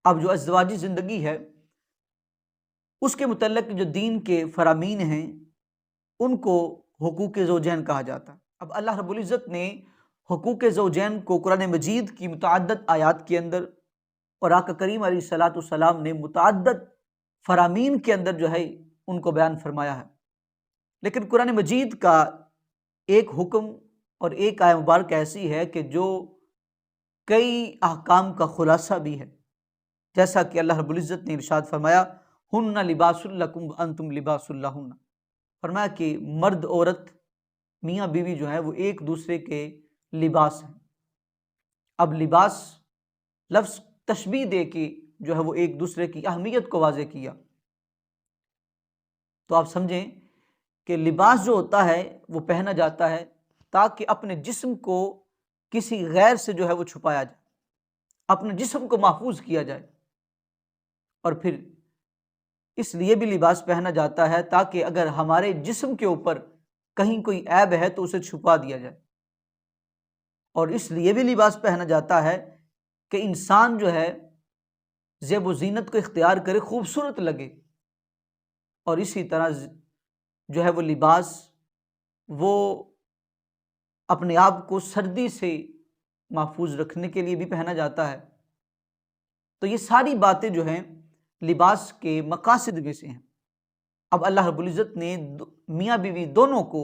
اب جو ازدواجی زندگی ہے اس کے متعلق جو دین کے فرامین ہیں ان کو حقوق زوجین کہا جاتا ہے۔ اب اللہ رب العزت نے حقوق زوجین کو قرآن مجید کی متعدد آیات کے اندر اور آقا کریم علیہ الصلاۃ والسلام نے متعدد فرامین کے اندر جو ہے ان کو بیان فرمایا ہے، لیکن قرآن مجید کا ایک حکم اور ایک آیہ مبارک ایسی ہے کہ جو کئی احکام کا خلاصہ بھی ہے، جیسا کہ اللہ رب العزت نے ارشاد فرمایا ہن لباس لکم وانتم لباس لہن، فرمایا کہ مرد عورت میاں بیوی جو ہے وہ ایک دوسرے کے لباس ہیں۔ اب لباس لفظ تشبیہ دے کے جو ہے وہ ایک دوسرے کی اہمیت کو واضح کیا، تو آپ سمجھیں کہ لباس جو ہوتا ہے وہ پہنا جاتا ہے تاکہ اپنے جسم کو کسی غیر سے جو ہے وہ چھپایا جائے، اپنے جسم کو محفوظ کیا جائے، اور پھر اس لیے بھی لباس پہنا جاتا ہے تاکہ اگر ہمارے جسم کے اوپر کہیں کوئی عیب ہے تو اسے چھپا دیا جائے، اور اس لیے بھی لباس پہنا جاتا ہے کہ انسان جو ہے زیب و زینت کو اختیار کرے، خوبصورت لگے، اور اسی طرح جو ہے وہ لباس وہ اپنے آپ کو سردی سے محفوظ رکھنے کے لیے بھی پہنا جاتا ہے۔ تو یہ ساری باتیں جو ہیں لباس کے مقاصد میں سے ہیں۔ اب اللہ رب العزت نے میاں بیوی دونوں کو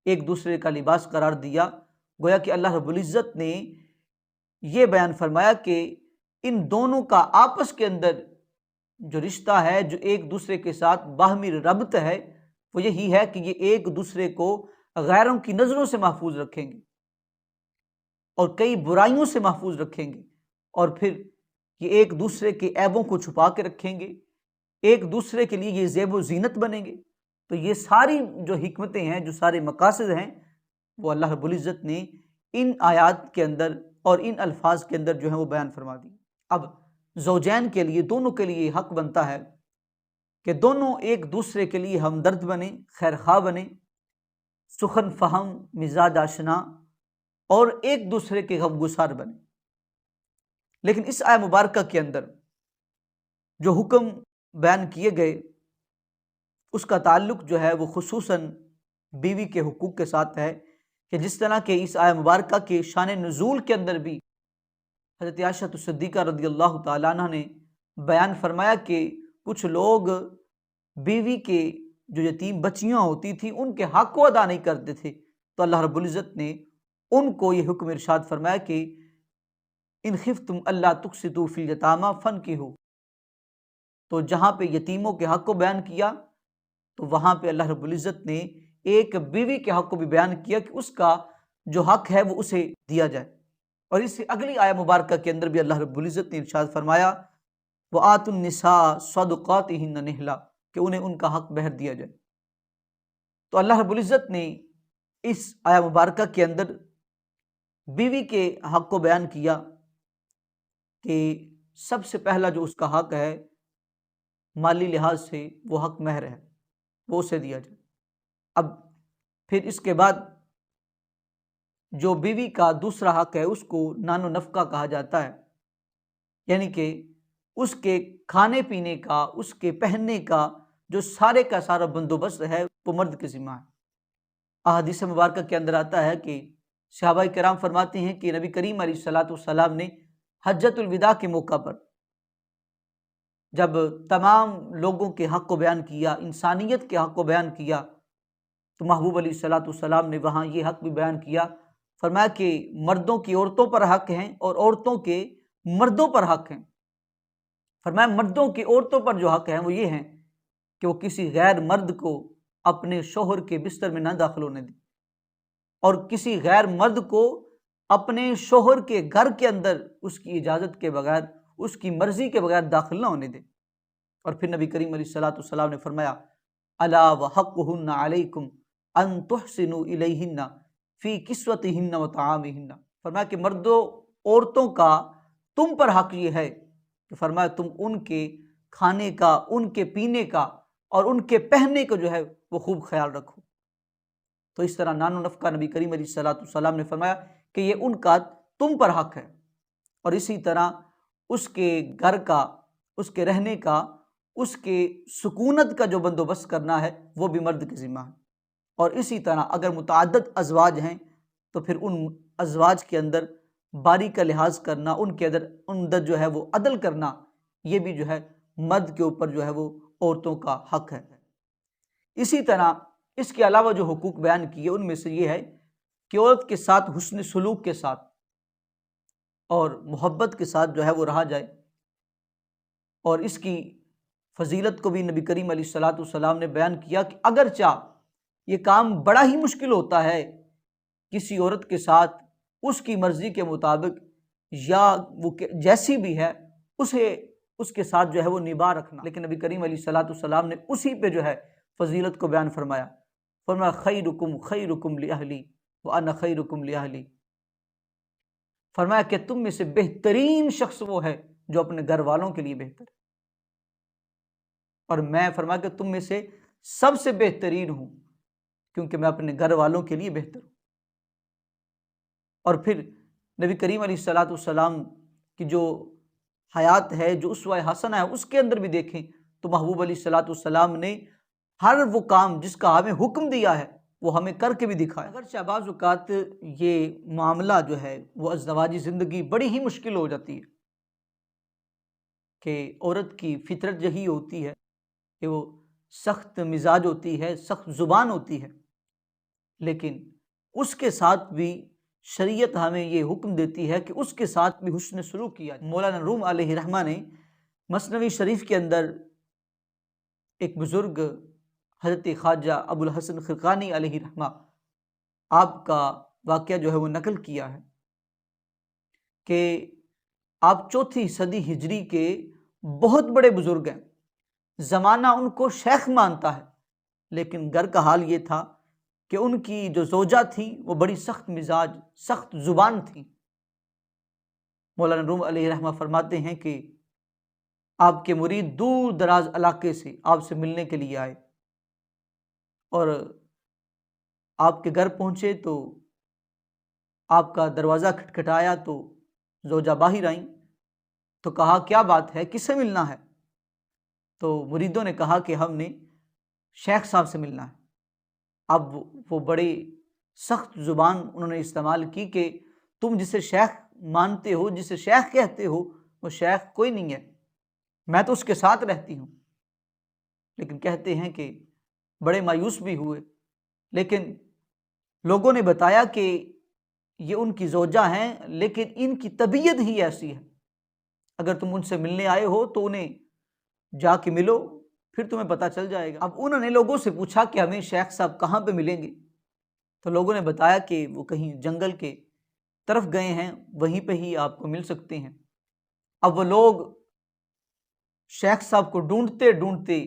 ایک دوسرے کا لباس قرار دیا، گویا کہ اللہ رب العزت نے یہ بیان فرمایا کہ ان دونوں کا آپس کے اندر جو رشتہ ہے، جو ایک دوسرے کے ساتھ باہمی ربط ہے، وہ یہی ہے کہ یہ ایک دوسرے کو غیروں کی نظروں سے محفوظ رکھیں گے اور کئی برائیوں سے محفوظ رکھیں گے، اور پھر یہ ایک دوسرے کے عیبوں کو چھپا کے رکھیں گے، ایک دوسرے کے لیے یہ زیب و زینت بنیں گے۔ تو یہ ساری جو حکمتیں ہیں، جو سارے مقاصد ہیں، وہ اللہ رب العزت نے ان آیات کے اندر اور ان الفاظ کے اندر جو ہے وہ بیان فرما دی۔ اب زوجین کے لیے، دونوں کے لیے حق بنتا ہے کہ دونوں ایک دوسرے کے لیے ہمدرد بنیں، خیر خواہ بنیں، سخن فہم، مزاج آشنا، اور ایک دوسرے کے غم گسار بنیں۔ لیکن اس آیہ مبارکہ کے اندر جو حکم بیان کیے گئے اس کا تعلق جو ہے وہ خصوصاً بیوی کے حقوق کے ساتھ ہے، کہ جس طرح کہ اس آیہ مبارکہ کے شان نزول کے اندر بھی حضرت عائشہ صدیقہ رضی اللہ تعالیٰ عنہ نے بیان فرمایا کہ کچھ لوگ بیوی کے جو یتیم بچیاں ہوتی تھیں ان کے حق کو ادا نہیں کرتے تھے، تو اللہ رب العزت نے ان کو یہ حکم ارشاد فرمایا کہ ان خفتم اللہ تقسطوا فی الیتامی فانکحوا، تو جہاں پہ یتیموں کے حق کو بیان کیا تو وہاں پہ اللہ رب العزت نے ایک بیوی کے حق کو بھی بیان کیا کہ اس کا جو حق ہے وہ اسے دیا جائے، اور اس سے اگلی آیہ مبارکہ کے اندر بھی اللہ رب العزت نے ارشاد فرمایا وَآتُوا النِّسَاءَ صَدُقَاتِهِنَّ نِحْلًا، کہ انہیں ان کا حق بہر دیا جائے۔ تو اللہ رب العزت نے اس آیہ مبارکہ کے اندر بیوی کے حق کو بیان کیا کہ سب سے پہلا جو اس کا حق ہے مالی لحاظ سے وہ حق مہر ہے، وہ اسے دیا جائے۔ اب پھر اس کے بعد جو بیوی کا دوسرا حق ہے اس کو نان و نفقہ کہا جاتا ہے، یعنی کہ اس کے کھانے پینے کا، اس کے پہننے کا جو سارے کا سارا بندوبست ہے وہ مرد کے ذمہ ہے۔ احادیث مبارکہ کے اندر آتا ہے کہ صحابہ کرام فرماتے ہیں کہ نبی کریم علیہ الصلاۃ والسلام نے حجۃ الوداع کے موقع پر جب تمام لوگوں کے حق کو بیان کیا، انسانیت کے حق کو بیان کیا، تو محبوب علیہ الصلاۃ والسلام نے وہاں یہ حق بھی بیان کیا، فرمایا کہ مردوں کی عورتوں پر حق ہیں اور عورتوں کے مردوں پر حق ہیں۔ فرمایا مردوں کی عورتوں پر جو حق ہیں وہ یہ ہیں کہ وہ کسی غیر مرد کو اپنے شوہر کے بستر میں نہ داخل ہونے دیں، اور کسی غیر مرد کو اپنے شوہر کے گھر کے اندر اس کی اجازت کے بغیر، اس کی مرضی کے بغیر داخل نہ ہونے دیں۔ اور پھر نبی کریم علیہ الصلاۃ والسلام نے فرمایا الا وحقہن علیکم ان تحسنوا الیہن فی کسوتہن وطعامہن، فرمایا کہ مردوں عورتوں کا تم پر حق یہ ہے کہ فرمایا تم ان کے کھانے کا، ان کے پینے کا اور ان کے پہننے کو جو ہے وہ خوب خیال رکھو۔ تو اس طرح نان و نفقہ نبی کریم علیہ الصلاۃ والسلام نے فرمایا کہ یہ ان کا تم پر حق ہے، اور اسی طرح اس کے گھر کا، اس کے رہنے کا، اس کے سکونت کا جو بندوبست کرنا ہے وہ بھی مرد کے ذمہ ہے۔ اور اسی طرح اگر متعدد ازواج ہیں تو پھر ان ازواج کے اندر باری کا لحاظ کرنا، ان کے اندر جو ہے وہ عدل کرنا، یہ بھی جو ہے مرد کے اوپر جو ہے وہ عورتوں کا حق ہے۔ اسی طرح اس کے علاوہ جو حقوق بیان کیے ان میں سے یہ ہے کہ عورت کے ساتھ حسن سلوک کے ساتھ اور محبت کے ساتھ جو ہے وہ رہا جائے، اور اس کی فضیلت کو بھی نبی کریم علیہ الصلوۃ والسلام نے بیان کیا کہ اگرچہ یہ کام بڑا ہی مشکل ہوتا ہے کسی عورت کے ساتھ اس کی مرضی کے مطابق یا وہ جیسی بھی ہے اسے اس کے ساتھ جو ہے وہ نبھا رکھنا، لیکن نبی کریم علیہ الصلوۃ والسلام نے اسی پہ جو ہے فضیلت کو بیان فرمایا۔ فرمایا خیرکم خیرکم لأہلی وانا خیرکم لأہلی، فرمایا کہ تم میں سے بہترین شخص وہ ہے جو اپنے گھر والوں کے لیے بہتر ہے، اور میں فرمایا کہ تم میں سے سب سے بہترین ہوں کیونکہ میں اپنے گھر والوں کے لیے بہتر ہوں۔ اور پھر نبی کریم علیہ الصلوۃ والسلام کی جو حیات ہے، جو اسوہ حسنہ ہے، اس کے اندر بھی دیکھیں تو محبوب علیہ الصلوۃ والسلام نے ہر وہ کام جس کا ہمیں حکم دیا ہے وہ ہمیں کر کے بھی دکھایا۔ اگرچہ بعض اوقات یہ معاملہ جو ہے وہ ازدواجی زندگی بڑی ہی مشکل ہو جاتی ہے کہ عورت کی فطرت یہی ہوتی ہے کہ وہ سخت مزاج ہوتی ہے، سخت زبان ہوتی ہے، لیکن اس کے ساتھ بھی شریعت ہمیں یہ حکم دیتی ہے کہ اس کے ساتھ بھی حسن سلوک کیا جائے۔ مولانا روم علیہ رحمہ نے مثنوی شریف کے اندر ایک بزرگ حضرت خواجہ ابو الحسن خرقانی علیہ رحمہ آپ کا واقعہ جو ہے وہ نقل کیا ہے کہ آپ 4 صدی ہجری کے بہت بڑے بزرگ ہیں، زمانہ ان کو شیخ مانتا ہے، لیکن گھر کا حال یہ تھا کہ ان کی جو زوجہ تھی وہ بڑی سخت مزاج، سخت زبان تھی۔ مولانا روم علیہ رحمہ فرماتے ہیں کہ آپ کے مرید دور دراز علاقے سے آپ سے ملنے کے لیے آئے، اور آپ کے گھر پہنچے تو آپ کا دروازہ کھٹکھٹایا تو زوجہ باہر آئیں تو کہا کیا بات ہے، کس سے ملنا ہے؟ تو مریدوں نے کہا کہ ہم نے شیخ صاحب سے ملنا ہے۔ اب وہ بڑے سخت زبان انہوں نے استعمال کی کہ تم جسے شیخ مانتے ہو، جسے شیخ کہتے ہو، وہ شیخ کوئی نہیں ہے، میں تو اس کے ساتھ رہتی ہوں۔ لیکن کہتے ہیں کہ بڑے مایوس بھی ہوئے، لیکن لوگوں نے بتایا کہ یہ ان کی زوجہ ہیں لیکن ان کی طبیعت ہی ایسی ہے، اگر تم ان سے ملنے آئے ہو تو انہیں جا کے ملو، پھر تمہیں پتہ چل جائے گا۔ اب انہوں نے لوگوں سے پوچھا کہ ہمیں شیخ صاحب کہاں پہ ملیں گے؟ تو لوگوں نے بتایا کہ وہ کہیں جنگل کے طرف گئے ہیں، وہیں پہ ہی آپ کو مل سکتے ہیں۔ اب وہ لوگ شیخ صاحب کو ڈھونڈتے ڈھونڈتے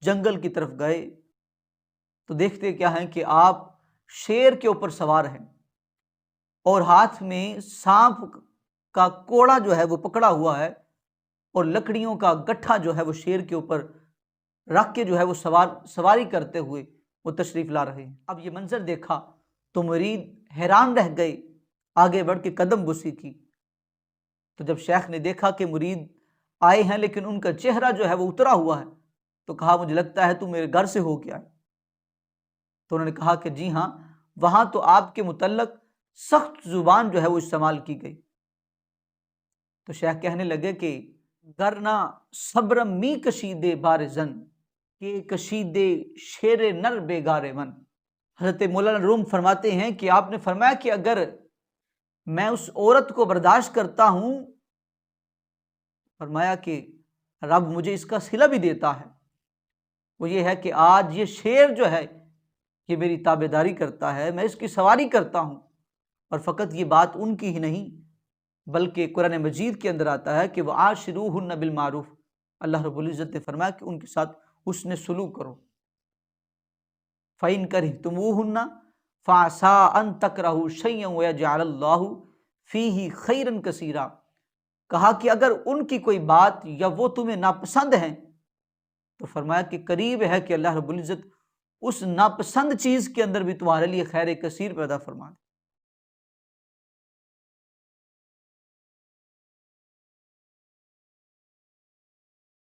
جنگل کی طرف گئے تو دیکھتے کیا ہیں کہ آپ شیر کے اوپر سوار ہیں اور ہاتھ میں سانپ کا کوڑا جو ہے وہ پکڑا ہوا ہے، اور لکڑیوں کا گٹھا جو ہے وہ شیر کے اوپر رکھ کے جو ہے وہ سواری کرتے ہوئے وہ تشریف لا رہے ہیں۔ اب یہ منظر دیکھا تو مرید حیران رہ گئے، آگے بڑھ کے قدم بوسی کی تو جب شیخ نے دیکھا کہ مرید آئے ہیں لیکن ان کا چہرہ جو ہے وہ اترا ہوا ہے تو کہا مجھے لگتا ہے تو میرے گھر سے ہو کے آئے۔ تو انہوں نے کہا کہ جی ہاں، وہاں تو آپ کے متعلق سخت زبان جو ہے وہ استعمال کی گئی۔ تو شیخ کہنے لگے کہ گرنا صبرم می کشیدے بار زن کہ کشیدے شیر نر بیگار من۔ حضرت مولانا روم فرماتے ہیں کہ آپ نے فرمایا کہ اگر میں اس عورت کو برداشت کرتا ہوں، فرمایا کہ رب مجھے اس کا صلہ بھی دیتا ہے، وہ یہ ہے کہ آج یہ شیر جو ہے یہ میری تابعداری کرتا ہے، میں اس کی سواری کرتا ہوں، اور فقط یہ بات ان کی ہی نہیں بلکہ قرآن مجید کے اندر آتا ہے کہ وَعَاشِرُوهُنَّ بِالْمَعْرُوفِ، اللہ رب العزت نے فرمایا کہ ان کے ساتھ حسن سلوک کرو۔ فَإِن كَرِهْتُمُوهُنَّ فَعَسَىٰ أَن تَكْرَهُوا شَيْئًا وَيَجْعَلَ اللَّهُ فِيهِ خَيْرًا كَثِيرًا، کہا کہ اگر ان کی کوئی بات یا وہ تمہیں ناپسند ہیں تو فرمایا کہ قریب ہے کہ اللہ رب العزت اس ناپسند چیز کے اندر بھی تمہارے لیے خیر کثیر پیدا فرما دے۔